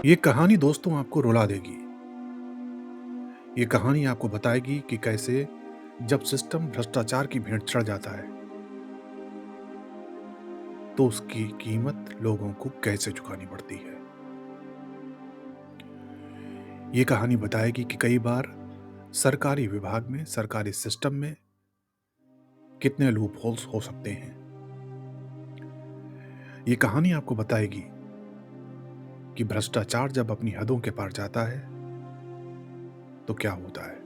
ये कहानी दोस्तों आपको रुला देगी। ये कहानी आपको बताएगी कि कैसे जब सिस्टम भ्रष्टाचार की भेंट चढ़ जाता है, तो उसकी कीमत लोगों को कैसे चुकानी पड़ती है। ये कहानी बताएगी कि कई बार सरकारी विभाग में, सरकारी सिस्टम में कितने लूप होल्स हो सकते हैं। ये कहानी आपको बताएगी कि भ्रष्टाचार जब अपनी हदों के पार जाता है, तो क्या होता है।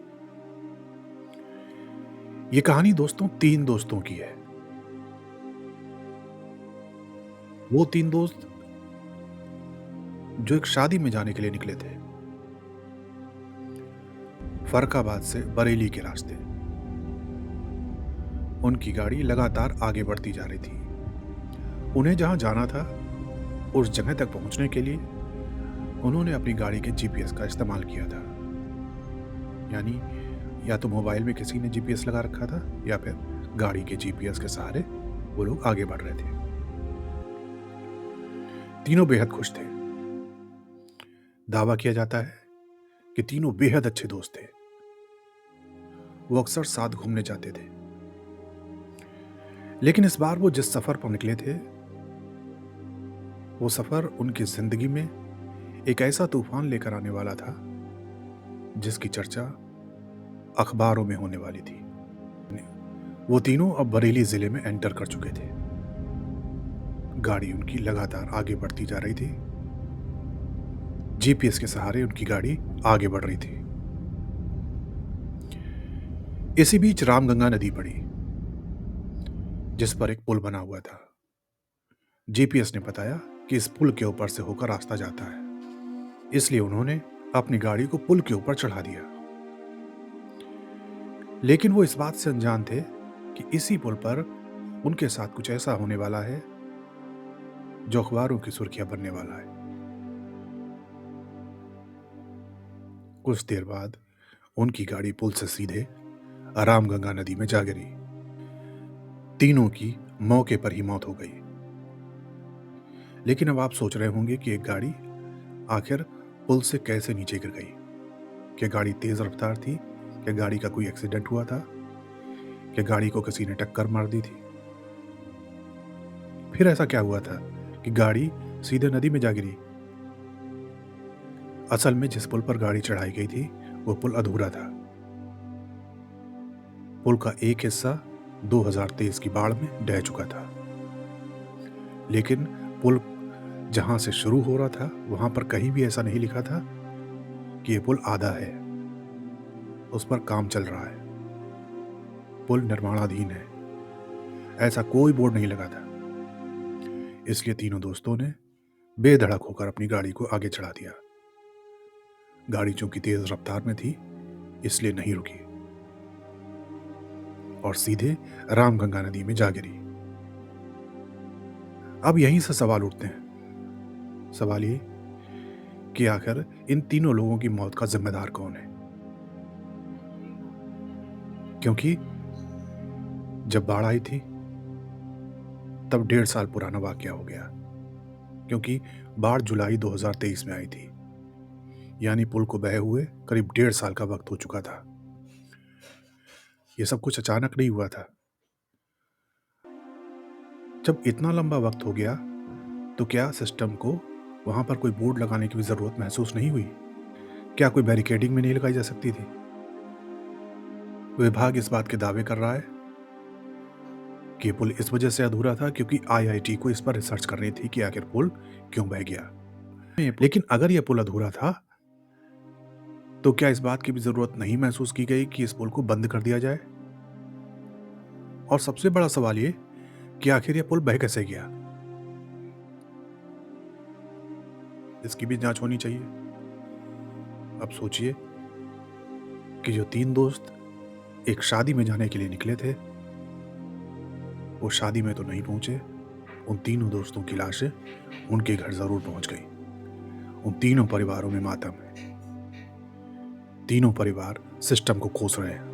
ये कहानी दोस्तों 3 दोस्तों की है। वो 3 दोस्त जो एक शादी में जाने के लिए निकले थे, फर्रुखाबाद से बरेली के रास्ते। उनकी गाड़ी लगातार आगे बढ़ती जा रही थी। उन्हें जहां जाना था, उस जगह तक पहुंचने के लिए उन्होंने अपनी गाड़ी के जीपीएस का इस्तेमाल किया था। यानी या तो मोबाइल में किसी ने जीपीएस लगा रखा था या फिर गाड़ी के जीपीएस के सहारे वो लोग आगे बढ़ रहे थे। तीनों बेहद खुश थे। दावा किया जाता है कि तीनों बेहद अच्छे दोस्त थे। वो अक्सर साथ घूमने जाते थे। लेकिन इस बार वो जिस सफर पर निकले थे, वो सफर उनकी जिंदगी में एक ऐसा तूफान लेकर आने वाला था जिसकी चर्चा अखबारों में होने वाली थी। वो तीनों अब बरेली जिले में एंटर कर चुके थे। गाड़ी उनकी लगातार आगे बढ़ती जा रही थी। जीपीएस के सहारे उनकी गाड़ी आगे बढ़ रही थी। इसी बीच रामगंगा नदी पड़ी, जिस पर एक पुल बना हुआ था। जीपीएस ने बताया कि इस पुल के ऊपर से होकर रास्ता जाता है, इसलिए उन्होंने अपनी गाड़ी को पुल के ऊपर चढ़ा दिया। लेकिन वो इस बात से अनजान थे कि इसी पुल पर उनके साथ कुछ ऐसा होने वाला है जो अखबारों की सुर्खियां बनने वाला है। कुछ देर बाद उनकी गाड़ी पुल से सीधे रामगंगा नदी में जा गिरी। तीनों की मौके पर ही मौत हो गई। लेकिन अब आप सोच रहे होंगे कि एक गाड़ी आखिर पुल से कैसे नीचे गिर गई। क्या गाड़ी तेज रफ्तार थी? क्या गाड़ी का कोई एक्सीडेंट हुआ था? क्या गाड़ी को किसी ने टक्कर मार दी थी? फिर ऐसा क्या हुआ था कि गाड़ी सीधे नदी में जा गिरी? असल में जिस पुल पर गाड़ी चढ़ाई गई थी, वो पुल अधूरा था। पुल का एक हिस्सा 2023 की बाढ़ में ढह चुका था। लेकिन पुल जहां से शुरू हो रहा था, वहां पर कहीं भी ऐसा नहीं लिखा था कि यह पुल आधा है। उस पर काम चल रहा है, पुल निर्माणाधीन है, ऐसा कोई बोर्ड नहीं लगा था। इसलिए तीनों दोस्तों ने बेधड़क होकर अपनी गाड़ी को आगे चढ़ा दिया। गाड़ी चूंकि तेज रफ्तार में थी, इसलिए नहीं रुकी और सीधे रामगंगा नदी में जा गिरी। अब यहीं से सवाल उठते हैं। सवाल ये कि आखिर इन तीनों लोगों की मौत का जिम्मेदार कौन है? क्योंकि जब बाढ़ आई थी, तब 1.5 साल पुराना वाकया हो गया। क्योंकि बाढ़ जुलाई 2023 में आई थी, यानी पुल को बहे हुए करीब 1.5 साल का वक्त हो चुका था। यह सब कुछ अचानक नहीं हुआ था। जब इतना लंबा वक्त हो गया, तो क्या सिस्टम को वहां पर कोई बोर्ड लगाने की भी जरूरत महसूस नहीं हुई? क्या कोई बैरिकेडिंग में नहीं लगाई जा सकती थी? विभाग इस बात के दावे कर रहा है कि पुल इस वजह से अधूरा था क्योंकि आईआईटी को इस पर रिसर्च करनी थी कि आखिर पुल क्यों बह गया। लेकिन अगर यह पुल अधूरा था, तो क्या इस बात की भी जरूरत नहीं महसूस की गई कि इस पुल को बंद कर दिया जाए? और सबसे बड़ा सवाल ये कि आखिर यह पुल बह कैसे गया? इसकी भी जांच होनी चाहिए। अब सोचिए कि जो 3 दोस्त एक शादी में जाने के लिए निकले थे, वो शादी में तो नहीं पहुंचे। उन तीनों दोस्तों की लाशें उनके घर जरूर पहुंच गई। उन तीनों परिवारों में मातम है। तीनों परिवार सिस्टम को कोस रहे हैं।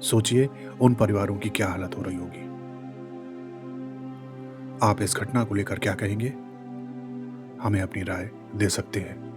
सोचिए उन परिवारों की क्या हालत हो रही होगी। आप इस घटना को लेकर क्या कहेंगे? हमें अपनी राय दे सकते हैं।